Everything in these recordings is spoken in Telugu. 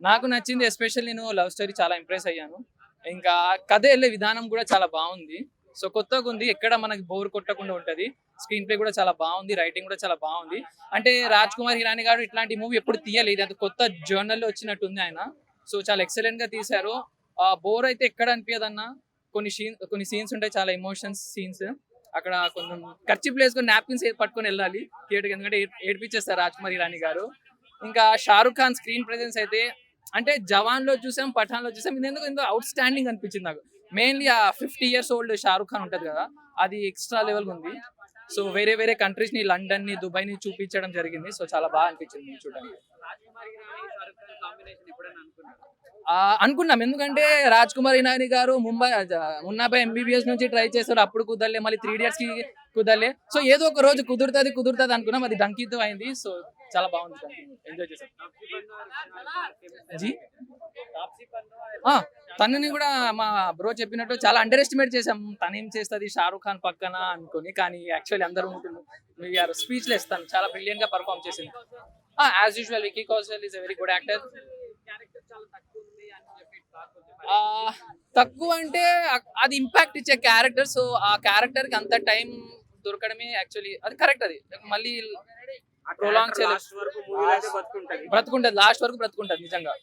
నాకు నచ్చింది ఎస్పెషల్లీ నేను లవ్ స్టోరీ చాలా ఇంప్రెస్ అయ్యాను. ఇంకా కథ వెళ్ళే విధానం కూడా చాలా బాగుంది. సో కొత్తగా ఉంది, ఎక్కడ మనకి బోర్ కొట్టకుండా ఉంటది. స్క్రీన్ ప్లే కూడా చాలా బాగుంది, రైటింగ్ కూడా చాలా బాగుంది. అంటే రాజ్ కుమార్ హిరాని గారు ఇట్లాంటి మూవీ ఎప్పుడు తీయలేదు, అది కొత్త జర్నల్లో వచ్చినట్టు ఉంది ఆయన. సో చాలా ఎక్సలెంట్ గా తీశారు. బోర్ అయితే ఎక్కడ అనిపించదన్న. కొన్ని సీన్స్ ఉంటాయి, చాలా ఎమోషన్స్ సీన్స్. అక్కడ కొంచెం ఖర్చు ప్లేస్ నాప్కిన్స్ పట్టుకొని వెళ్ళాలి థియేటర్కి, ఎందుకంటే ఏడ్పించేస్తారు రాజ్ కుమార్ హిరాని గారు. ఇంకా షారుఖ్ ఖాన్ స్క్రీన్ ప్రెజెన్స్ అయితే, అంటే జవాన్ లో చూసాం, పఠాన్ లో చూసాం, ఇది ఎందుకు అవుట్ స్టాండింగ్ అనిపించింది నాకు. మెయిన్లీ ఆ 50 years ఓల్డ్ షారుఖ్ ఖాన్ ఉంటది కదా, అది ఎక్స్ట్రా లెవెల్ ఉంది. సో వేరే వేరే కంట్రీస్ ని, లండన్ ని, దుబాయ్ ని చూపించడం జరిగింది. సో చాలా బాగా అనిపించింది చూడడానికి. అనుకున్నాం, ఎందుకంటే రాజ్ కుమార్ హిరాని గారు మున్నాబై ఎంబీబీఎస్ నుంచి ట్రై చేశారు, అప్పుడు కుదరలే. మళ్ళీ 3 Idiots కి కుదరలే. సో ఏదో ఒక రోజు కుదురుతుంది అనుకున్నాం, అది డంకీతో అయింది. సో చాలా బాగుంది, ఎంజాయ్ చేశాం. జీ తనని కూడా మా బ్రో చెప్పినట్టు చాలా అండర్ ఎస్టిమేట్ చేసాం. తను ఏం చేస్తుంది షారుఖ్ ఖాన్ పక్కన అనుకుని, కానీ యాక్చువల్లీ అందరూ ఉంటున్నారు. స్పీచ్ లెస్, తను చాలా బ్రిలియంట్ గా పర్ఫామ్ చేసింది. As usual Vicky Kaushal is a very good actor. తక్కువ అంటే అది ఇంపాక్ట్ ఇచ్చే క్యారెక్టర్. సో ఆ క్యారెక్టర్ కి అంత టైం దొరకడమే యాక్చువల్లీ అది కరెక్ట్. అది మళ్ళీ ప్రొలాంగ్ చేయలేదు, బ్రతుకుంటది లాస్ట్ వరకు బ్రతుకుంటది నిజంగా.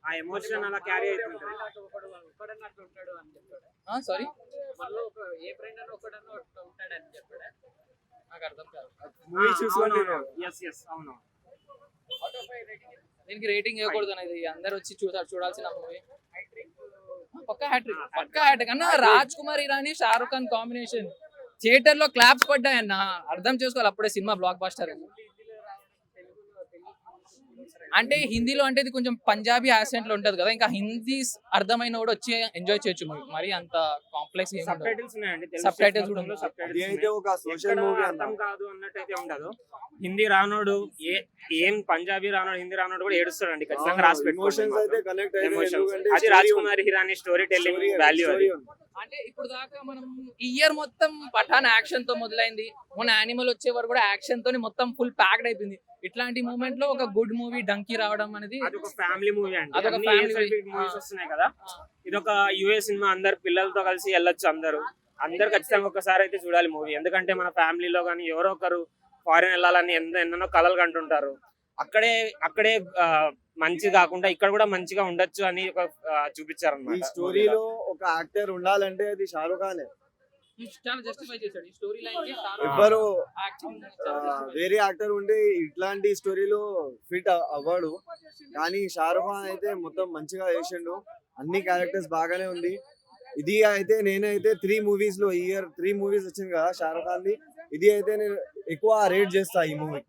ఆ ఎమోషన్ అలా క్యారీ అవుతుంది. సారీ, నాకు అర్థం కాదు. మూవీ చూసుకొని yes yes అవును. దీనికి రేటింగ్ ఇవ్వకూడదు అనేది, అందరు వచ్చి చూడాల్సిన మూవీ. పక్కా హ్యాట్రిక్ అన్న. రాజ్ కుమార్ హిరాని షారుఖ్ ఖాన్ కాంబినేషన్ థియేటర్ లో క్లాప్స్ పడ్డాయన్న, అర్థం చేసుకోవాలి. అప్పుడే సినిమా బ్లాక్ బస్టర్. అంటే హిందీలో అంటే ఇది కొంచెం పంజాబీ యాసెంట్ లో ఉంటది కదా, ఇంకా హిందీ అర్థమైన కూడా వచ్చి ఎంజాయ్ చేయొచ్చు మూవీ. మరి అంత కాంప్లెక్స్ ఏం సబ్ టైటిల్స్ ఉన్నాయండి, సబ్ టైటిల్స్ కూడా అది అయితే ఒక సోషల్ మూవీ అర్థం కాదు అన్నట్టు అయితే ఉండదు. హిందీ రానోడు ఏం పంజాబీ రానోడు, హిందీ రానోడు కూడా ఏడుస్తాడండి ఖచ్చితంగా. రాసి ఎమోషన్స్ అయితే కనెక్ట్ పెట్టుకోండి. అది Raj Kumar Hirani story telling value. అంటే ఇప్పుడు దాకా మనం ఈ ఇయర్ మొత్తం పఠాన్ యాక్షన్ తో మొదలైంది, మొన్న యానిమల్ వచ్చే వరకు కూడా యాక్షన్ తోని మొత్తం ఫుల్ ప్యాక్డ్ అయిపోయింది. ఇట్లాంటి మూమెంట్ లో ఒక గుడ్ మూవీ డంకీ రావడం అనేది అదొక ఫ్యామిలీ మూవీ అండి. అదొక ఫ్యామిలీ మూవీస్ వస్తున్నాయి కదా, ఇదొక యూఎస్ సినిమా, అందరు పిల్లలతో కలిసి వెళ్ళొచ్చు. అందరు ఖచ్చితంగా ఒకసారి అయితే చూడాలి మూవీ. ఎందుకంటే మన ఫ్యామిలీలో కానీ ఎవరో ఒకరు ఫారెన్ వెళ్ళాలని ఎన్నెన్నో కలలు కంటుంటారు. అక్కడే మంచి కాకుండా ఇక్కడ కూడా మంచిగా ఉండొచ్చు అని చూపించారు అన్నమాట. ఈ స్టోరీలో ఒక యాక్టర్ ఉండాలంటే అది షారుఖ్ ఖానే. చాలా జస్టిఫై చేశాడు ఈ స్టోరీ లైన్ కి. ఎవ్వరు వేరే యాక్టర్ ఉంటే ఇట్లాంటి స్టోరీలో ఫిట్ అవ్వడు, కానీ షారుఖ్ ఖాన్ అయితే మొత్తం మంచిగా చేసిండు. అన్ని క్యారెక్టర్స్ బాగానే ఉంది. ఇది అయితే నేనైతే 3 movies లో ఈ ఇయర్ 3 movies వచ్చింది కదా షారుఖ్ ఖాన్ ది, ఇది అయితే నేను ఎక్కువ రేట్ చేస్తా ఈ మూవీ.